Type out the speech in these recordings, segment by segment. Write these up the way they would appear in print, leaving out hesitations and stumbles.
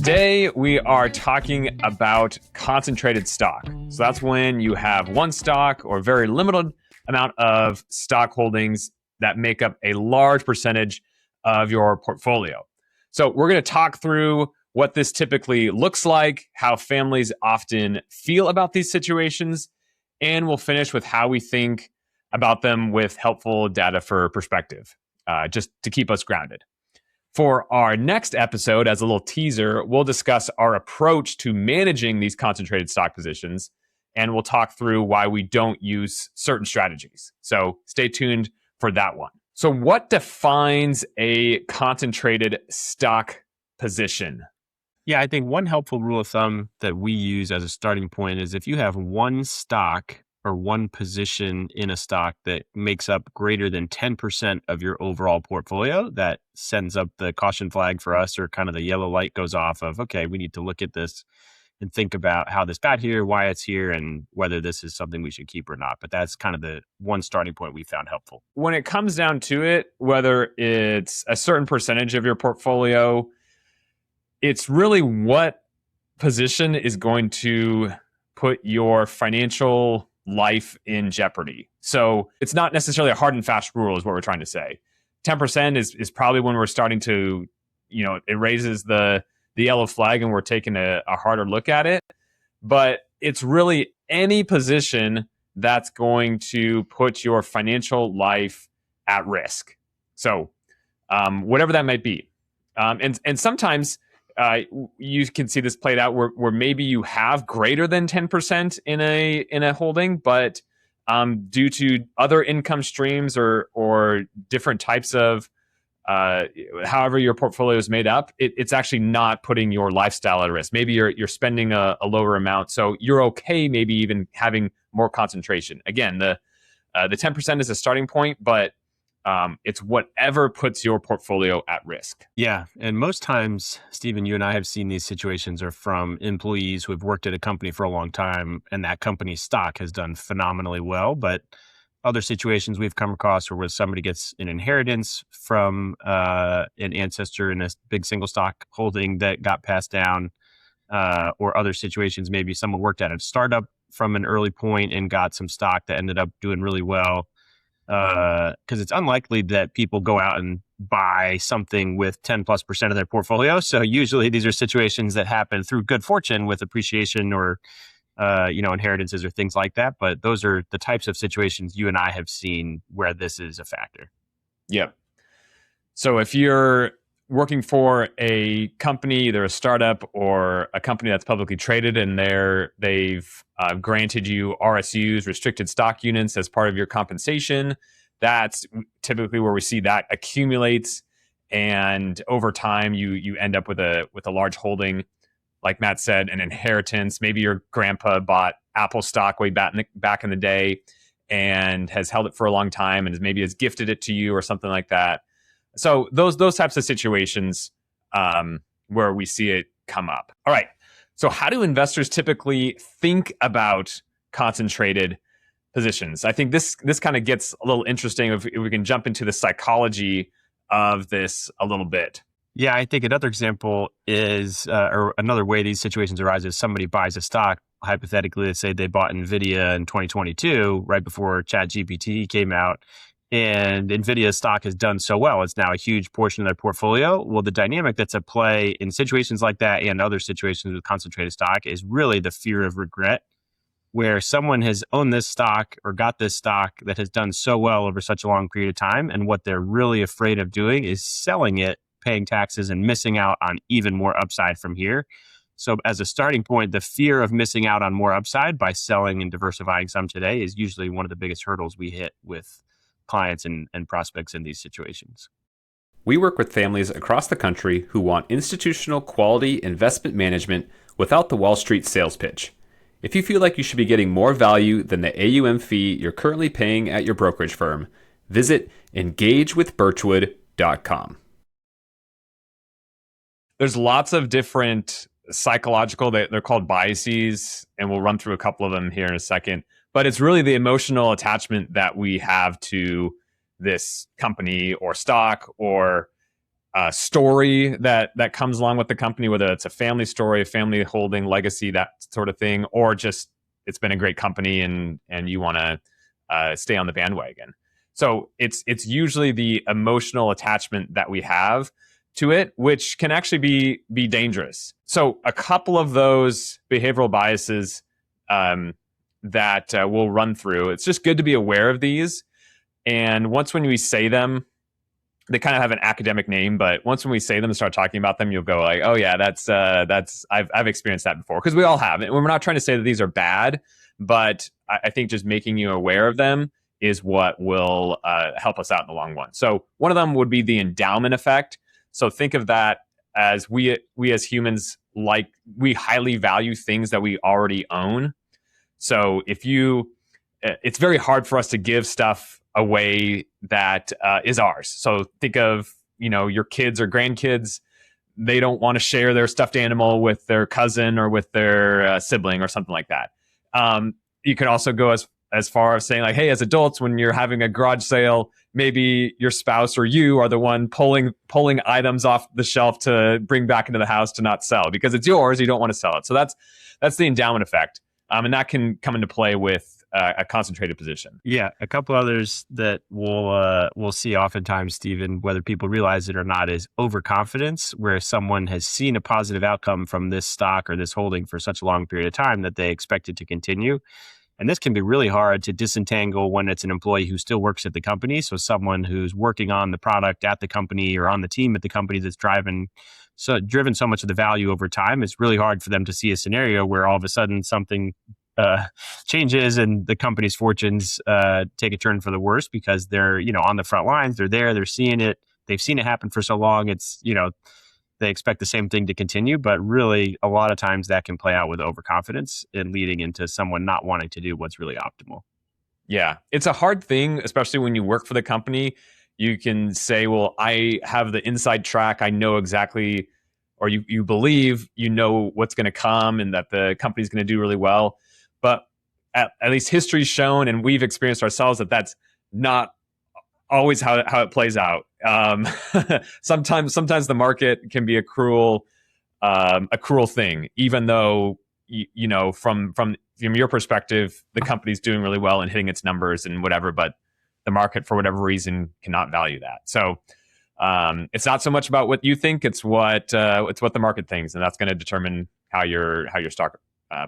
Today, we are talking about concentrated stock. So that's when you have one stock or very limited amount of stock holdings that make up a large percentage of your portfolio. So we're going to talk through what this typically looks like, how families often feel about these situations, and we'll finish with how we think about them with helpful data for perspective, just to keep us grounded. For our next episode, as a little teaser, we'll discuss our approach to managing these concentrated stock positions, and we'll talk through why we don't use certain strategies. So stay tuned for that one. So what defines a concentrated stock position? Yeah, I think one helpful rule of thumb that we use as a starting point is if you have one stock or one position in a stock that makes up greater than 10% of your overall portfolio, that sends up the caution flag for us, or kind of the yellow light goes off of, okay, we need to look at this and think about how this got here, why it's here, and whether this is something we should keep or not. But that's kind of the one starting point we found helpful. When it comes down to it, whether it's a certain percentage of your portfolio, it's really what position is going to put your financial life in jeopardy. So it's not necessarily a hard and fast rule is what we're trying to say. 10% is probably when we're starting to, it raises the yellow flag and we're taking a harder look at it. But it's really any position that's going to put your financial life at risk. So whatever that might be. And sometimes you can see this played out where maybe you have greater than 10% in a holding, but due to other income streams or different types of however your portfolio is made up, it's actually not putting your lifestyle at risk. Maybe you're spending a lower amount, so you're okay maybe even having more concentration. Again, the 10% is a starting point, but it's whatever puts your portfolio at risk. Yeah. And most times, Stephen, you and I have seen these situations are from employees who have worked at a company for a long time, and that company's stock has done phenomenally well. But other situations we've come across where somebody gets an inheritance from an ancestor in a big single stock holding that got passed down, or other situations, maybe someone worked at a startup from an early point and got some stock that ended up doing really well. Because it's unlikely that people go out and buy something with 10+% of their portfolio. So usually these are situations that happen through good fortune with appreciation or, inheritances or things like that. But those are the types of situations you and I have seen where this is a factor. Yep. So if you're working for a company, either a startup or a company that's publicly traded, and they've granted you RSUs, restricted stock units, as part of your compensation, that's typically where we see that accumulates, and over time you end up with a large holding. Like Matt said, an inheritance. Maybe your grandpa bought Apple stock way back in the day and has held it for a long time and maybe has gifted it to you or something like that. So those types of situations where we see it come up. All right. So how do investors typically think about concentrated positions? I think this kind of gets a little interesting if we can jump into the psychology of this a little bit. Yeah, I think another example is, or another way these situations arise is somebody buys a stock. Hypothetically, let's say they bought NVIDIA in 2022, right before ChatGPT came out. And NVIDIA stock has done so well. It's now a huge portion of their portfolio. Well, the dynamic that's at play in situations like that and other situations with concentrated stock is really the fear of regret, where someone has owned this stock or got this stock that has done so well over such a long period of time. And what they're really afraid of doing is selling it, paying taxes, and missing out on even more upside from here. So as a starting point, the fear of missing out on more upside by selling and diversifying some today is usually one of the biggest hurdles we hit with clients and prospects in these situations. We work with families across the country who want institutional quality investment management without the Wall Street sales pitch. If you feel like you should be getting more value than the AUM fee you're currently paying at your brokerage firm, visit engagewithbirchwood.com. There's lots of different psychological, they're called biases, and we'll run through a couple of them here in a second. But it's really the emotional attachment that we have to this company or stock or story that comes along with the company, whether it's a family story, a family holding legacy, that sort of thing, or just it's been a great company and you want to stay on the bandwagon. So it's usually the emotional attachment that we have to it, which can actually be dangerous. So a couple of those behavioral biases that we'll run through. It's just good to be aware of these. And when we say them, they kind of have an academic name, but once when we say them and start talking about them, you'll go like, oh yeah, that's I've experienced that before, because we all have it. We're not trying to say that these are bad, but I think just making you aware of them is what will help us out in the long run. So one of them would be the endowment effect. So think of that as we as humans, like, we highly value things that we already own. So it's very hard for us to give stuff away that is ours. So think of, your kids or grandkids. They don't want to share their stuffed animal with their cousin or with their sibling or something like that. You can also go as far as saying like, hey, as adults, when you're having a garage sale, maybe your spouse or you are the one pulling items off the shelf to bring back into the house to not sell because it's yours. You don't want to sell it. So that's the endowment effect. And that can come into play with a concentrated position. Yeah, a couple others that we'll see oftentimes, Stephen, whether people realize it or not, is overconfidence, where someone has seen a positive outcome from this stock or this holding for such a long period of time that they expect it to continue. And this can be really hard to disentangle when it's an employee who still works at the company. So someone who's working on the product at the company or on the team at the company that's driven so much of the value over time. It's really hard for them to see a scenario where all of a sudden something changes and the company's fortunes take a turn for the worse, because they're on the front lines. They're there. They're seeing it. They've seen it happen for so long. It's they expect the same thing to continue, but really a lot of times that can play out with overconfidence and leading into someone not wanting to do what's really optimal. Yeah, it's a hard thing, especially when you work for the company. You can say, well, I have the inside track. I know exactly, or you believe what's going to come and that the company's going to do really well. But at least history's shown, and we've experienced ourselves, that that's not always how it plays out. Sometimes the market can be a cruel thing, even though from your perspective, the company's doing really well and hitting its numbers and whatever, but the market, for whatever reason, cannot value that. So it's not so much about what you think; it's what the market thinks, and that's going to determine how your stock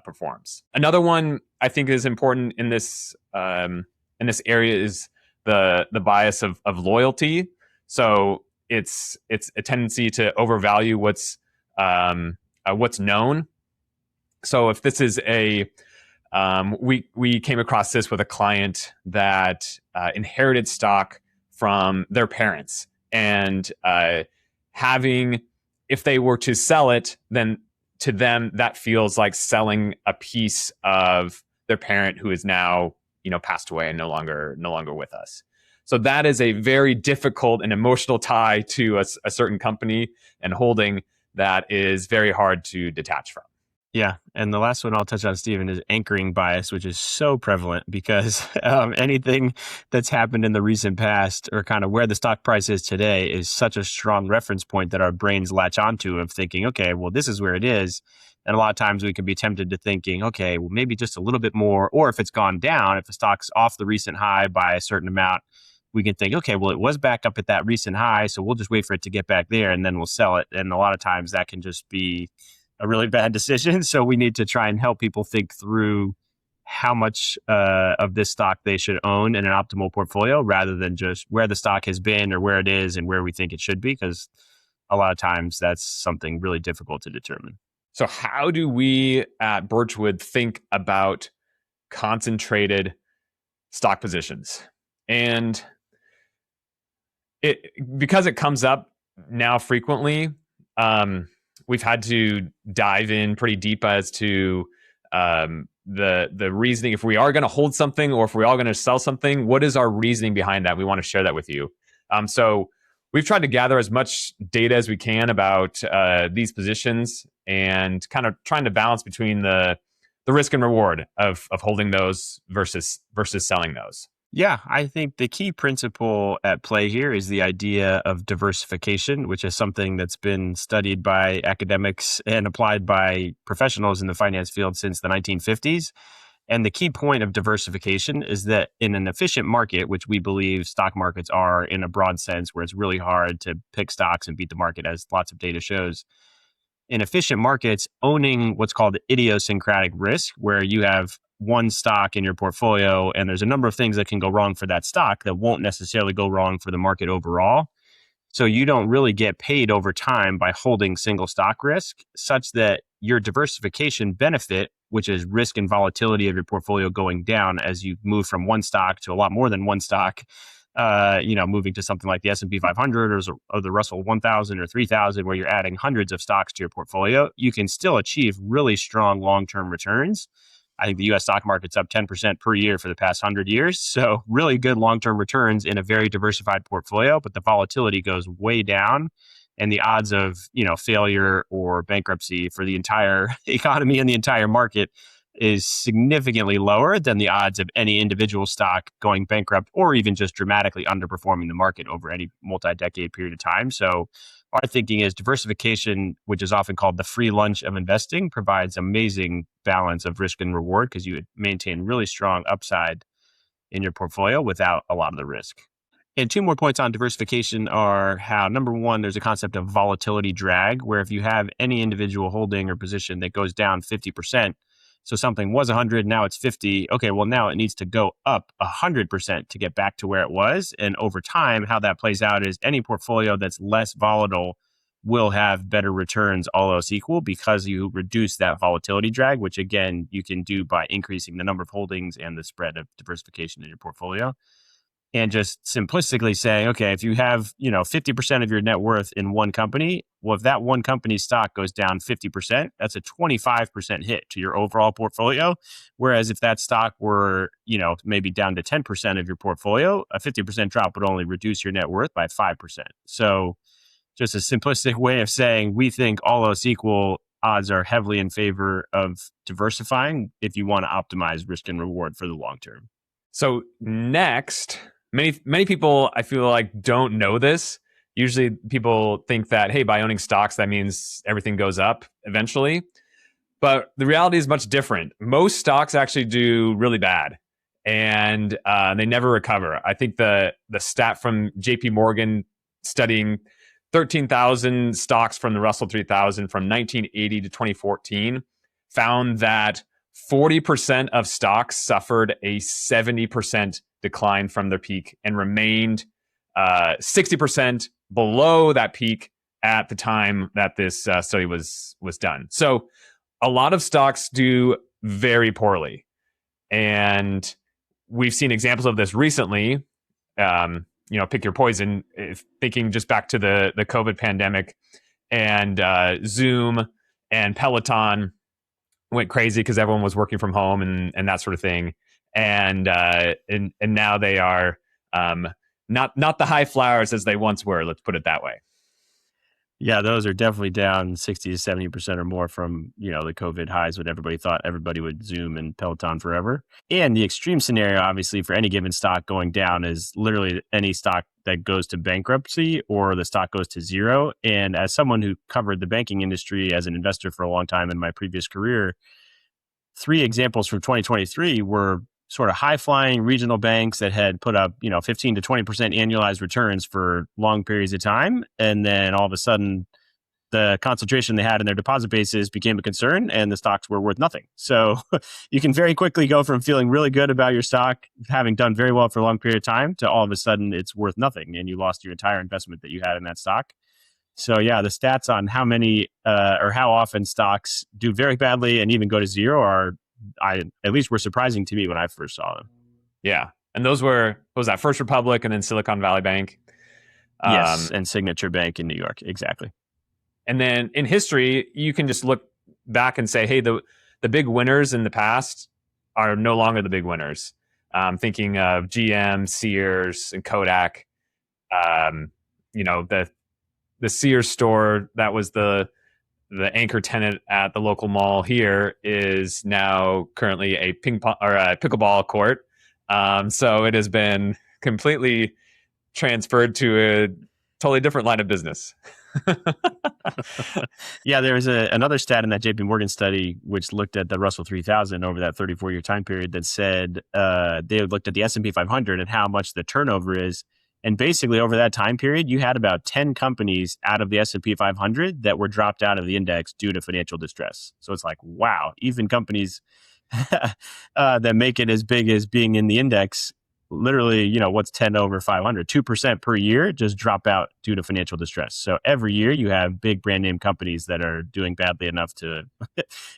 performs. Another one I think is important in this area is the bias of loyalty. So it's a tendency to overvalue what's known. So if this is we came across this with a client that inherited stock from their parents, and if they were to sell it, then to them that feels like selling a piece of their parent who is now passed away and no longer with us. So that is a very difficult and emotional tie to a certain company and holding that is very hard to detach from. Yeah. And the last one I'll touch on, Stephen, is anchoring bias, which is so prevalent because anything that's happened in the recent past or kind of where the stock price is today is such a strong reference point that our brains latch onto of thinking, okay, well, this is where it is. And a lot of times we can be tempted to thinking, okay, well, maybe just a little bit more. Or if it's gone down, if the stock's off the recent high by a certain amount, we can think, okay, well, it was back up at that recent high, so we'll just wait for it to get back there and then we'll sell it. And a lot of times that can just be a really bad decision. So we need to try and help people think through how much of this stock they should own in an optimal portfolio rather than just where the stock has been or where it is and where we think it should be, because a lot of times that's something really difficult to determine. So how do we at Birchwood think about concentrated stock positions? And because it comes up now frequently, we've had to dive in pretty deep as to the reasoning. If we are going to hold something or if we are going to sell something, what is our reasoning behind that? We want to share that with you. So we've tried to gather as much data as we can about these positions and kind of trying to balance between the risk and reward of holding those versus selling those. Yeah, I think the key principle at play here is the idea of diversification, which is something that's been studied by academics and applied by professionals in the finance field since the 1950s. And the key point of diversification is that in an efficient market, which we believe stock markets are in a broad sense, where it's really hard to pick stocks and beat the market, as lots of data shows, in efficient markets, owning what's called idiosyncratic risk, where you have one stock in your portfolio and there's a number of things that can go wrong for that stock that won't necessarily go wrong for the market overall. So you don't really get paid over time by holding single stock risk, such that your diversification benefit, which is risk and volatility of your portfolio going down as you move from one stock to a lot more than one stock, moving to something like the S&P 500 or the Russell 1000 or 3000, where you're adding hundreds of stocks to your portfolio, you can still achieve really strong long-term returns. I think the U.S. stock market's up 10% per year for the past 100 years. So really good long-term returns in a very diversified portfolio, but the volatility goes way down and the odds of, failure or bankruptcy for the entire economy and the entire market is significantly lower than the odds of any individual stock going bankrupt or even just dramatically underperforming the market over any multi-decade period of time. So our thinking is diversification, which is often called the free lunch of investing, provides amazing balance of risk and reward because you would maintain really strong upside in your portfolio without a lot of the risk. And two more points on diversification are how, number one, there's a concept of volatility drag, where if you have any individual holding or position that goes down 50%, so something was 100, now it's 50. Okay, well, now it needs to go up 100% to get back to where it was. And over time, how that plays out is any portfolio that's less volatile will have better returns, all else equal, because you reduce that volatility drag, which again, you can do by increasing the number of holdings and the spread of diversification in your portfolio. And just simplistically saying, okay, if you have, 50% of your net worth in one company, well, if that one company's stock goes down 50%, that's a 25% hit to your overall portfolio. Whereas if that stock were, maybe down to 10% of your portfolio, a 50% drop would only reduce your net worth by 5%. So just a simplistic way of saying, we think all else equal, odds are heavily in favor of diversifying if you want to optimize risk and reward for the long term. So next, many people, I feel like, don't know this. Usually people think that, hey, by owning stocks, that means everything goes up eventually. But the reality is much different. Most stocks actually do really bad and they never recover. I think the stat from JP Morgan studying 13,000 stocks from the Russell 3000 from 1980 to 2014 found that 40% of stocks suffered a 70% decline from their peak and remained 60% below that peak at the time that this study was done. So a lot of stocks do very poorly. And we've seen examples of this recently. Pick your poison, thinking just back to the COVID pandemic, and Zoom and Peloton went crazy because everyone was working from home and that sort of thing. And now they are not the high flowers as they once were. Let's put it that way. Yeah, those are definitely down 60 to 70% or more from, the COVID highs when everybody thought everybody would Zoom and Peloton forever. And the extreme scenario, obviously, for any given stock going down is literally any stock that goes to bankruptcy or the stock goes to zero. And as someone who covered the banking industry as an investor for a long time in my previous career, 3 examples from 2023 were sort of high-flying regional banks that had put up, 15 to 20% annualized returns for long periods of time. And then all of a sudden, the concentration they had in their deposit bases became a concern and the stocks were worth nothing. So you can very quickly go from feeling really good about your stock, having done very well for a long period of time, to all of a sudden it's worth nothing and you lost your entire investment that you had in that stock. So yeah, the stats on how many or how often stocks do very badly and even go to zero at least were surprising to me when I first saw them. Yeah. And those were, what was that, First Republic and then Silicon Valley Bank? Yes, and Signature Bank in New York. Exactly. And then in history, you can just look back and say, hey, the big winners in the past are no longer the big winners. Thinking of GM, Sears, and Kodak. The Sears store that was the anchor tenant at the local mall here is now currently a ping pong or a pickleball court. So it has been completely transferred to a totally different line of business. Yeah, there was another stat in that JP Morgan study, which looked at the Russell 3000 over that 34-year time period that said they looked at the S&P 500 and how much the turnover is. And basically over that time period, you had about 10 companies out of the S&P 500 that were dropped out of the index due to financial distress. So it's like, wow, even companies that make it as big as being in the index, literally, what's 10 over 500? 2% per year just drop out due to financial distress. So every year you have big brand name companies that are doing badly enough to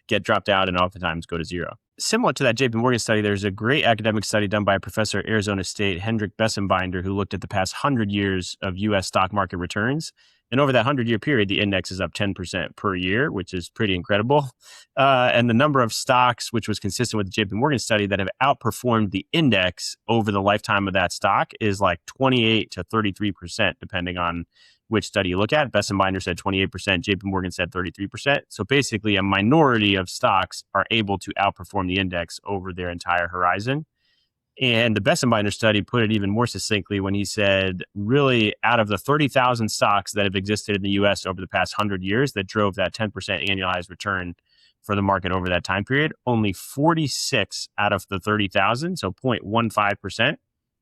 get dropped out and oftentimes go to zero. Similar to that JP Morgan study, there's a great academic study done by a professor at Arizona State, Hendrik Bessenbinder, who looked at the past 100 years of U.S. stock market returns. And over that 100-year period, the index is up 10% per year, which is pretty incredible. And the number of stocks, which was consistent with the JP Morgan study, that have outperformed the index over the lifetime of that stock is like 28 to 33%, depending on which study you look at. Bessenbinder said 28%, JP Morgan said 33%. So basically, a minority of stocks are able to outperform the index over their entire horizon. And the Bessenbinder study put it even more succinctly when he said, really, out of the 30,000 stocks that have existed in the U.S. over the past 100 years that drove that 10% annualized return for the market over that time period, only 46 out of the 30,000, so 0.15%,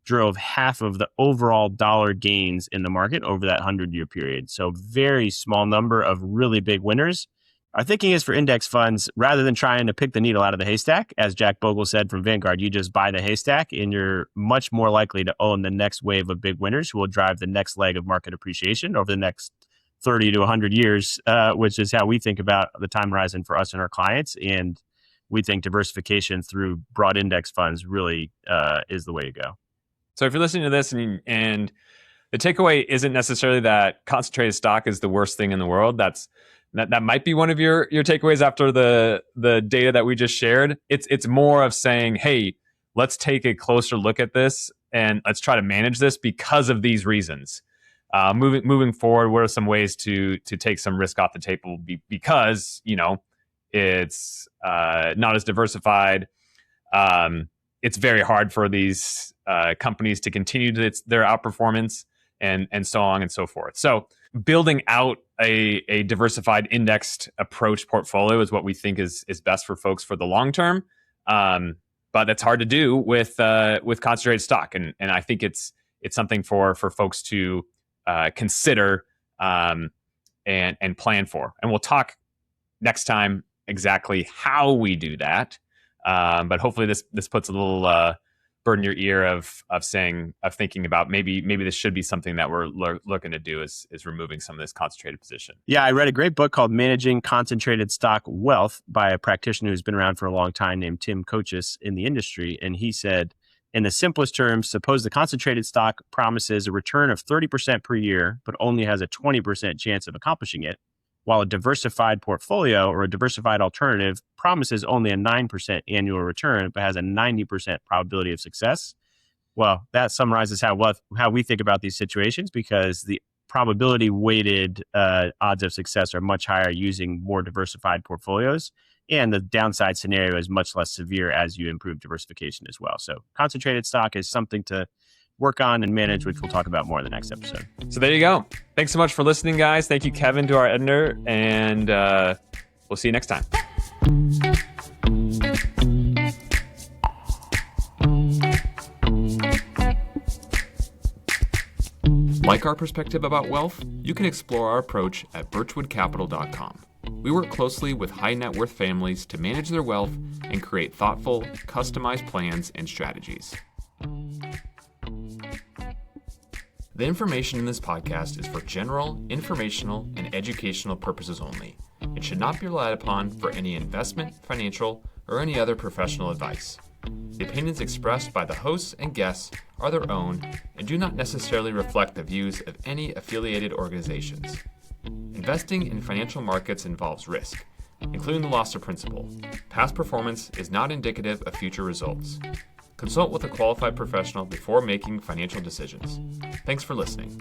drove half of the overall dollar gains in the market over that 100-year period. So very small number of really big winners. Our thinking is for index funds, rather than trying to pick the needle out of the haystack, as Jack Bogle said from Vanguard, you just buy the haystack and you're much more likely to own the next wave of big winners who will drive the next leg of market appreciation over the next 30 to 100 years, which is how we think about the time horizon for us and our clients. And we think diversification through broad index funds really is the way to go. So if you're listening to this and the takeaway isn't necessarily that concentrated stock is the worst thing in the world, that might be one of your takeaways after the data that we just shared. It's more of saying, hey, let's take a closer look at this and let's try to manage this because of these reasons. Moving forward, what are some ways to take some risk off the table because it's not as diversified. It's very hard for these companies to continue their outperformance and so on and so forth. So building out a diversified indexed approach portfolio is what we think is best for folks for the long term. But that's hard to do with concentrated stock. And I think it's something for folks to consider and plan for. And we'll talk next time exactly how we do that. But hopefully this puts a little burden in your ear of thinking about maybe this should be something that we're looking to do is removing some of this concentrated position. Yeah, I read a great book called Managing Concentrated Stock Wealth by a practitioner who's been around for a long time named Tim Kochis in the industry. And he said, in the simplest terms, suppose the concentrated stock promises a return of 30% per year, but only has a 20% chance of accomplishing it, while a diversified portfolio or a diversified alternative promises only a 9% annual return, but has a 90% probability of success. Well, that summarizes how we think about these situations, because the probability weighted odds of success are much higher using more diversified portfolios. And the downside scenario is much less severe as you improve diversification as well. So concentrated stock is something to work on and manage, which we'll talk about more in the next episode. So there you go. Thanks so much for listening, guys. Thank you, Kevin, to our editor, and we'll see you next time. Like our perspective about wealth? You can explore our approach at birchwoodcapital.com. We work closely with high net worth families to manage their wealth and create thoughtful, customized plans and strategies. The information in this podcast is for general, informational, and educational purposes only. It should not be relied upon for any investment, financial, or any other professional advice. The opinions expressed by the hosts and guests are their own and do not necessarily reflect the views of any affiliated organizations. Investing in financial markets involves risk, including the loss of principal. Past performance is not indicative of future results. Consult with a qualified professional before making financial decisions. Thanks for listening.